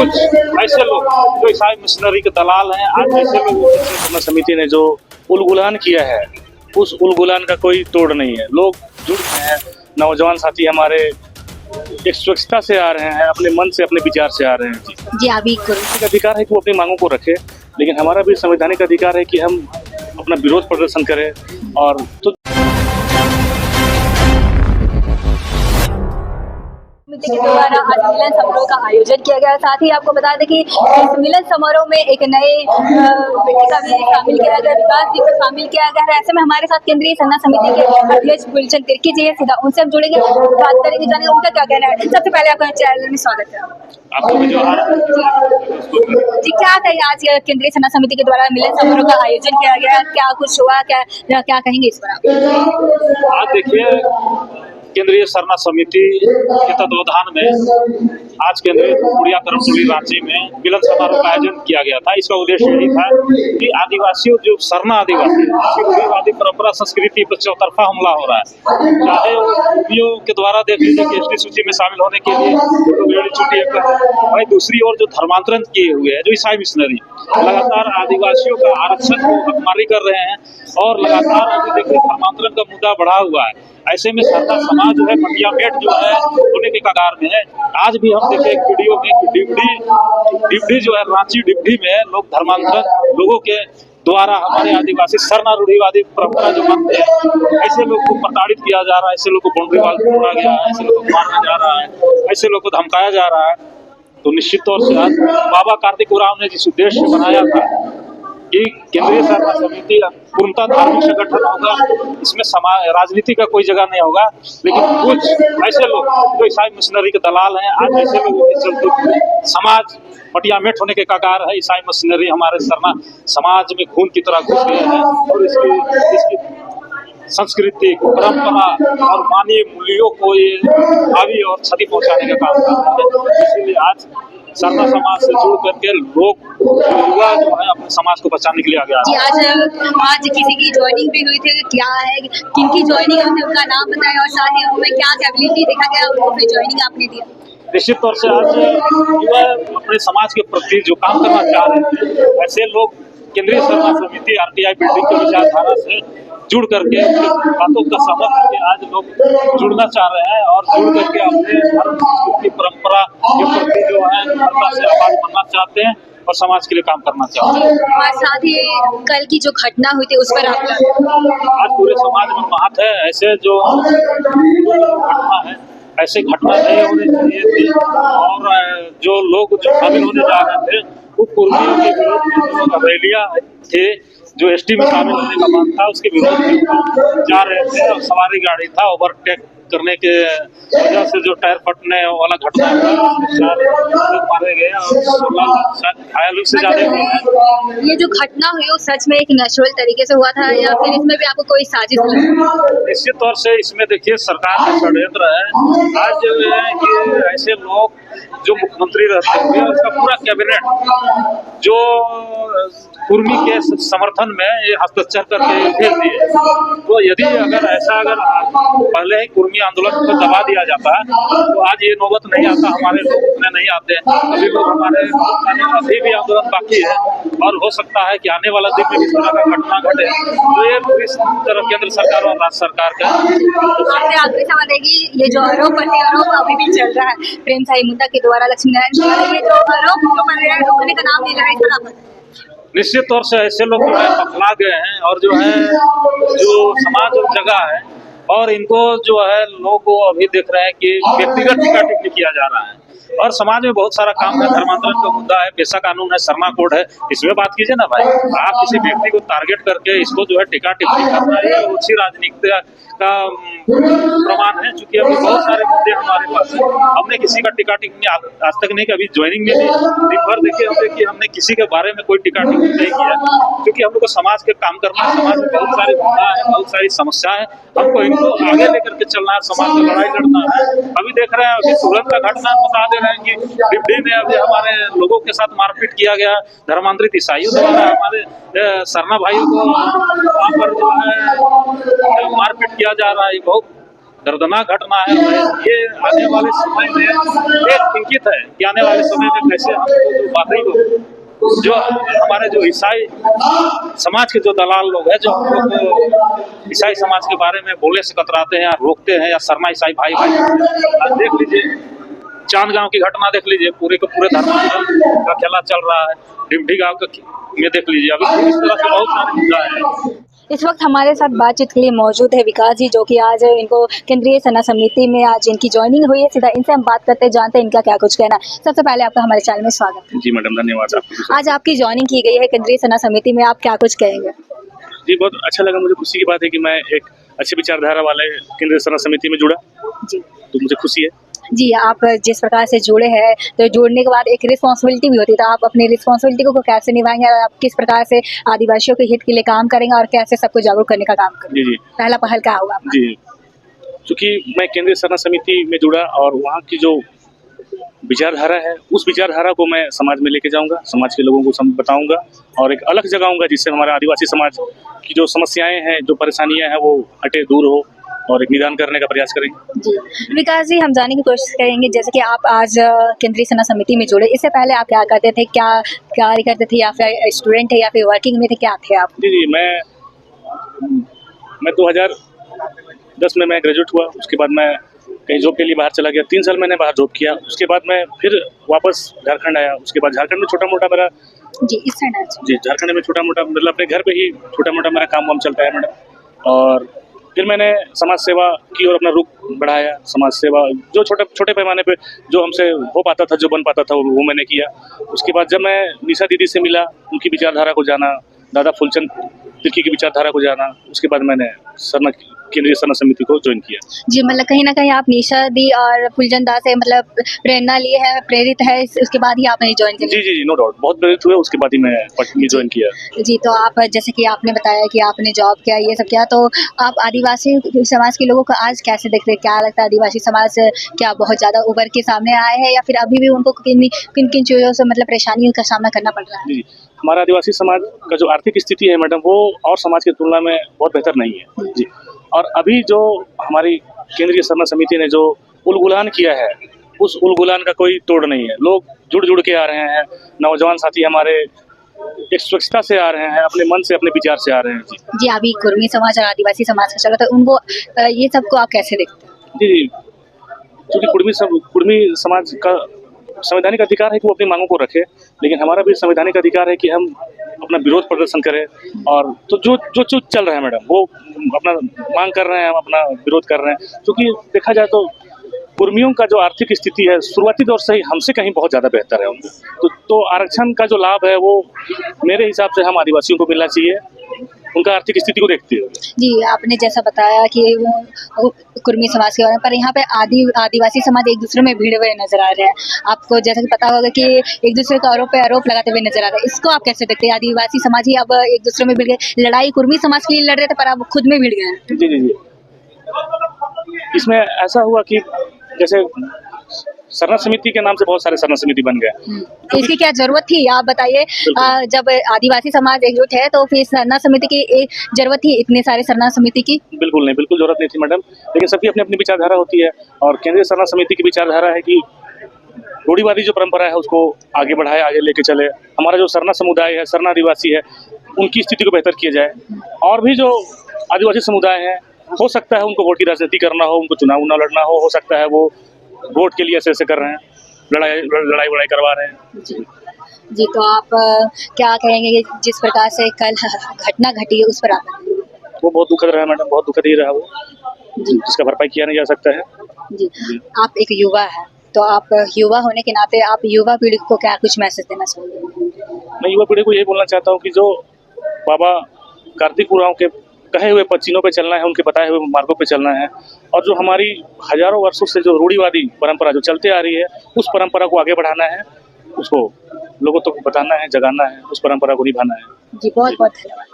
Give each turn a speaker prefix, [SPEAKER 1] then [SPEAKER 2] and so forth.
[SPEAKER 1] पूर्वज, ऐसे लोग जो ईसाई मिशनरी के दलाल हैं, आज ऐसे लोगों की समिति ने जो उलगुलान किया है, उस उलगुलान का कोई तोड़ नहीं है। लोग जुड़ गए हैं, नौजवान साथी हमारे एक स्वच्छता से आ रहे हैं, अपने मन से, अपने विचार से आ रहे हैं।
[SPEAKER 2] जी आप बिल्कुल
[SPEAKER 1] अधिकार है कि वो अपनी मांगों को रखे, लेकिन हमारा भी संवैधानिक अधिकार है कि हम अपना विरोध प्रदर्शन करें। और तो
[SPEAKER 2] समिति के द्वारा आज मिलन समारोह का आयोजन किया गया। साथ ही आपको बता दें कि इस मिलन समारोह में एक नए व्यक्ति का भी शामिल किया गया, विकास जी को शामिल किया गया है। ऐसे में हमारे साथ केंद्रीय सरना समिति के अध्यक्ष गुलचंद तिर्की जी है, सीधा उनसे हम जुड़ेंगे, बात करेंगे, जानेंगे उनका क्या कहना है। सबसे पहले आपका चैनल में स्वागत है।
[SPEAKER 1] आपको भी जो
[SPEAKER 2] जी क्या कहेंगे, आज केंद्रीय सरना समिति के द्वारा मिलन समारोह का आयोजन किया गया, क्या कुछ हुआ, क्या कहेंगे इस पर आप?
[SPEAKER 1] आज देखिए, केंद्रीय सरना समिति के तत्वाधान में आज केंद्रीय बुढ़िया धर्मपुरी रांची में मिलन समारोह का आयोजन किया गया था। इसका उद्देश्य यही था कि आदिवासियों, जो सरना आदिवासी, रूढ़िवादी परंपरा संस्कृति पर चौतरफा हमला हो रहा है। चाहे वो के द्वारा देख लीजिए कि एसटी सूची में शामिल होने के लिए छुट्टी एक, वही दूसरी ओर जो धर्मांतरण किए हुए हैं, जो ईसाई मिशनरी लगातार आदिवासियों का आरक्षण को हकमारी कर रहे हैं और लगातार अभी देखिए धर्मांतरण का मुद्दा बढ़ा हुआ है। ऐसे में सरना समाज जो है, मंडिया मेट जो है, होने के कगार में है। आज भी हम देखे एक वीडियो में कि डिप्टी जो है, रांची डिप्टी में लोग धर्मांतरण लोगों के द्वारा हमारे आदिवासी सरना रूढ़िवादी परंपरा जो मानते हैं, ऐसे लोग को प्रताड़ित किया जा रहा है, ऐसे लोग को बाउंड्री वाल तोड़ा गया है, ऐसे लोग को मारा जा रहा है, ऐसे लोग को धमकाया जा रहा है। तो निश्चित तौर से आज बाबा कार्तिक उरांव ने जिस उद्देश्य से बनाया था कि केंद्रीय सरना समिति पूर्णतः धार्मिक संगठन होगा, इसमें समाज राजनीति का कोई जगह नहीं होगा, लेकिन कुछ ऐसे लोग जो ईसाई मिशनरी के दलाल हैं, आज ऐसे लोगों के चलते समाज मटियामेट होने के कगार है। ईसाई मिशनरी हमारे सरना समाज में खून की तरह घुस गए हैं और इसकी संस्कृति, परंपरा और मानवीय मूल्यों को ये हावी और क्षति पहुंचाने का काम कर रहे हैं। इसीलिए आज सरना समाज से जुड़ करके लोग, युवा जो है, अपने समाज को बचाने के लिए आगे आ रहे हैं।
[SPEAKER 2] आज किसी की ज्वाइनिंग भी हुई थी, क्या है, किनकी ज्वाइनिंग हुई थी, उनका नाम बताया और साथ ही उनमें क्या एबिलिटी देखा गया, उनको ज्वाइनिंग आपने दिया।
[SPEAKER 1] निश्चित तौर से आज युवा अपने समाज के प्रति जो काम करना चाह रहे थे, ऐसे लोग केंद्रीय सरना समिति आरटीआई बिल्डिंग के विचारधारा से जुड़ करके बातों का समझ करके आज लोग जुड़ना चाह रहे हैं और जुड़ करके अपने धर्म, संस्कृति, परंपरा के प्रति जो है धर्मता से आवाज बनना चाहते हैं और समाज के लिए काम करना चाहते हैं।
[SPEAKER 2] और साथ ही कल की जो घटना हुई थी उस पर आप
[SPEAKER 1] आज पूरे समाज में बात है, ऐसे जो घटना है, ऐसे घटना नहीं होनी चाहिए थी। और जो लोग जो शामिल होने जा रहे थे, वो कुर्मियों के विरोध में जो रैलियां थे, जो एसटी में शामिल होने का मांग था, उसके विरोध में जा रहे थे और सवारी गाड़ी था, ओवरटेक करने के वजह से जो टायर फटने वाला घटना हुआ, 4 लोग मारे गए और 16 घायल से ज्यादा हुए हैं।
[SPEAKER 2] ये जो घटना हुई वो सच में एक नेचुरल तरीके से हुआ था या फिर इसमें भी आपको कोई साजिश लगी?
[SPEAKER 1] निश्चित तौर से इसमें देखिए सरकार का षड्यंत्र है। आज जो है कि ऐसे लोग जो मुख्यमंत्री रहते हुए उसका पूरा कैबिनेट जो कुर्मी के समर्थन में ये हस्तक्षेप करके भेज दिए। तो यदि अगर पहले ही कुर्मी आंदोलन को दबा दिया जाता है तो आज ये नौबत नहीं आता, हमारे लोग उतने नहीं आते। अभी लोग हमारे अभी भी आंदोलन बाकी है और हो सकता है कि आने वाला दिन में इस तरह का घटना घटे। तो ये इस तरफ केंद्र सरकार और राज्य सरकार का
[SPEAKER 2] आखिरी सवाल रहेगी, ये जो आरोप अभी भी चल रहा है प्रेम साई मुद्दा के द्वारा, लक्ष्मी नारायण, ये जो आरोप रोकने का नाम नहीं ले रहा है,
[SPEAKER 1] निश्चित तौर से ऐसे लोग जो है पखला गए हैं और जो है जो समाज और जगह है और इनको जो है लोग अभी देख रहे हैं कि व्यक्तिगत टीका टिप्पणी किया जा रहा है और समाज में बहुत सारा काम है। धर्मांतरण का मुद्दा है, पेशा कानून है, सरना कोड है, इसमें बात कीजिए ना भाई। आप किसी व्यक्ति को टारगेट करके इसको जो है टीका टिप्पणी करना है, अच्छी राजनीति का प्रमाण है। चूंकि अभी बहुत सारे मुद्दे हमारे पास है, हमने किसी का टीका टिप्पणी आज तक नहीं, कभी ज्वाइनिंग में भी दिन भर देखिए हमने किसी के बारे में कोई टीका टिप्पणी नहीं किया, क्योंकि हम लोग को समाज के काम करना है। समाज में बहुत सारे मुद्दा है, बहुत सारी समस्या है, हमको इनको आगे लेकर के चलना है, समाज में लड़ाई लड़ना है। अभी देख रहे हैं, अभी तुरंत का घटना बता दे रहे हैं कि डिप्टी में अभी हमारे लोगों के साथ मारपीट किया गया, धर्मांतरित ईसाइयों द्वारा हमारे सरना भाइयों को वहाँ पर जो है मारपीट किया जा रहा है। बहुत दर्दनाक घटना है। और ये आने वाले समय में एक इंगित है कि आने वाले समय में कैसे हमको जो बाकी लोग, जो हमारे जो ईसाई समाज के जो दलाल लोग हैं, जो हम लोग को ईसाई समाज के बारे में बोलने से कतराते हैं या रोकते हैं, या शर्मा ईसाई भाई भाई, आज देख लीजिए चांद गांव की घटना देख लीजिए, पूरे के पूरे धर्म का खेला चल रहा है। डिमठी गांव का ये देख लीजिए, अभी इस तरह से बहुत सारे मुद्दा है।
[SPEAKER 2] इस वक्त हमारे साथ बातचीत के लिए मौजूद है विकास जी, जो कि आज इनको केंद्रीय सना समिति में आज इनकी ज्वाइनिंग हुई है। सीधा इनसे हम बात करते हैं, जानते हैं इनका क्या कुछ कहना है। सबसे पहले आपका हमारे चैनल में स्वागत है।
[SPEAKER 1] जी मैडम, धन्यवाद आपको।
[SPEAKER 2] आज आपकी ज्वाइनिंग की गई है केंद्रीय सना समिति में, आप क्या कुछ कहेंगे?
[SPEAKER 1] जी बहुत अच्छा लगा, मुझे खुशी की बात है कि मैं एक अच्छी विचारधारा वाले केंद्रीय सना समिति में जुड़ा,
[SPEAKER 2] जी
[SPEAKER 1] तो मुझे खुशी है।
[SPEAKER 2] जी, आप जिस प्रकार से जुड़े हैं, तो जुड़ने के बाद एक रिस्पॉन्सिबिलिटी भी होती है, तो आप अपनी रिस्पॉन्सिबिलिटी को कैसे निभाएंगे और आप किस प्रकार से आदिवासियों के हित के लिए काम करेंगे और कैसे सबको जागरूक करने का काम करेंगे?
[SPEAKER 1] जी जी
[SPEAKER 2] पहला पहल क्या होगा आपका?
[SPEAKER 1] जी, क्योंकि मैं केंद्रीय सना समिति में जुड़ा और वहाँ की जो विचारधारा है, उस विचारधारा को मैं समाज में लेके जाऊंगा, समाज के लोगों को बताऊंगा और एक अलग जगाऊंगा, जिससे हमारा आदिवासी समाज की जो समस्याएं हैं, जो परेशानियां हैं, वो हटे, दूर हो और एक निदान करने का प्रयास करेंगे।
[SPEAKER 2] जी विकास जी, हम जानने की कोशिश करेंगे, जैसे कि आप आज केंद्रीय सना समिति में जुड़े, इससे पहले आप क्या करते थे, क्या कार्य करते थे, या फिर स्टूडेंट थे या फिर वर्किंग में थे, क्या थे आप?
[SPEAKER 1] जी जी, मैं 2010 में मैं ग्रेजुएट हुआ। उसके बाद मैं कहीं जॉब के लिए बाहर चला गया, 3 साल मैंने बाहर जॉब किया। उसके बाद मैं फिर वापस झारखंड आया। उसके बाद झारखंड में छोटा मोटा मेरा
[SPEAKER 2] जी इस साइड
[SPEAKER 1] जी झारखंड में छोटा मोटा मतलब अपने घर पे ही छोटा मोटा मेरा काम वाम चलता है मैडम। और फिर मैंने समाज सेवा की ओर अपना रुख बढ़ाया। समाज सेवा जो छोटे पैमाने पे जो हमसे हो पाता था, जो बन पाता था, वो मैंने किया। उसके बाद जब मैं निशा दीदी से मिला, उनकी विचारधारा को जाना, दादा फूलचंद तिर्की की विचारधारा को जाना, उसके बाद मैंने केंद्रीय सना समिति को ज्वाइन किया।
[SPEAKER 2] जी, मतलब कहीं ना कहीं आप निशा दी और फुलचंद दास से मतलब प्रेरणा लिए है, प्रेरित है, उसके बाद ही आपने ज्वाइन किया?
[SPEAKER 1] जी जी जी, नो डाउट, बहुत प्रेरित हुए, उसके बाद ही मैं ज्वाइन किया।
[SPEAKER 2] जी, तो आप जैसे कि आपने बताया कि आपने जॉब किया, ये सब किया, तो आप आदिवासी समाज के लोगों को आज कैसे देखते हैं? क्या लगता है, आदिवासी समाज क्या बहुत ज़्यादा उभर के सामने आए हैं, या फिर अभी भी उनको किन किन चीज़ों से मतलब परेशानियों का सामना करना पड़ रहा है?
[SPEAKER 1] जी, हमारा आदिवासी समाज का जो आर्थिक स्थिति है मैडम, वो और समाज की तुलना में बहुत बेहतर नहीं है जी। और अभी जो हमारी केंद्रीय सना समिति ने जो उलगुलान किया है, उस उलगुलान का कोई तोड़ नहीं है। लोग जुड़ के आ रहे हैं, नौजवान साथी हमारे एक स्वच्छता से आ रहे हैं, अपने मन से, अपने विचार से आ रहे हैं जी।
[SPEAKER 2] जी, अभी कुर्मी समाज और आदिवासी समाज का चला था, उनको ये सबको आप कैसे देखते हैं?
[SPEAKER 1] जी, क्योंकि कुर्मी समाज का संवैधानिक अधिकार है कि वो अपनी मांगों को रखे, लेकिन हमारा भी संवैधानिक अधिकार है कि हम अपना विरोध प्रदर्शन करें। और तो जो चल रहा है मैडम, वो अपना मांग कर रहे हैं, हम अपना विरोध कर रहे हैं। क्योंकि देखा जाए तो कुर्मियों का जो आर्थिक स्थिति है शुरुआती दौर से ही हमसे कहीं बहुत ज़्यादा बेहतर है उनको। तो आरक्षण का जो लाभ है, वो मेरे हिसाब से हम आदिवासियों को मिलना चाहिए, उनका आर्थिक स्थिति को देखते हुए।
[SPEAKER 2] जी, आपने जैसा बताया कि वो कुर्मी समाज के बारे में, पर यहाँ पे आदिवासी समाज एक दूसरे में भिड़े हुए नजर आ रहे हैं। आपको जैसा कि पता होगा कि एक दूसरे को आरोप पे आरोप लगाते हुए नजर आ रहे हैं। इसको आप कैसे देखते हैं? आदिवासी समाज ही अब एक दूसरे में भिड़ गए, लड़ाई कुर्मी समाज के लिए लड़ रहे थे, पर अब खुद में भिड़ गए हैं।
[SPEAKER 1] जी जी जी, इसमें ऐसा हुआ कि जैसे सरना समिति के नाम से बहुत सारे सरना समिति बन गए।
[SPEAKER 2] इसकी क्या जरूरत थी, आप बताइए? जब आदिवासी समाज एकजुट है, तो फिर सरना समिति की एक जरूरत थी, इतने सारे सरना समिति की?
[SPEAKER 1] बिल्कुल नहीं, बिल्कुल जरूरत नहीं थी मैडम, लेकिन सबकी अपनी अपनी विचारधारा होती है। और केंद्रीय सरना समिति की विचारधारा है कि रूढ़िवादी जो परंपरा है उसको आगे बढ़ाए, आगे लेके चले। हमारा जो सरना समुदाय है, सरना आदिवासी है, उनकी स्थिति को बेहतर किया जाए। और भी जो आदिवासी समुदाय हैं, हो सकता है उनको वोट की राजनीति करना हो, उनको चुनाव न लड़ना हो सकता है वो वोट के लिए ऐसे कर रहे हैं, लड़ाई करवा रहे हैं।
[SPEAKER 2] जी, तो आप क्या कहेंगे कि जिस प्रकार से कल घटना घटी है, उस पर आप?
[SPEAKER 1] वो बहुत दुखद रहा मैडम, बहुत दुखद ही रहा वो, जिसका भरपाई किया नहीं जा सकता है।
[SPEAKER 2] जी, आप एक युवा है, तो आप युवा होने के नाते आप युवा पीढ़ी को क्या कुछ मैसेज देना चाहेंगे?
[SPEAKER 1] मैं युवा पीढ़ी को यही बोलना चाहता हूँ कि जो बाबा कार्तिक उरांव के कहे हुए पच्चीनों पे चलना है, उनके बताए हुए मार्गों पे चलना है। और जो हमारी हजारों वर्षों से जो रूढ़िवादी परंपरा जो चलते आ रही है, उस परंपरा को आगे बढ़ाना है, उसको लोगों तक बताना है, जगाना है, उस परंपरा को निभाना है।
[SPEAKER 2] जी, बहुत बहुत धन्यवाद।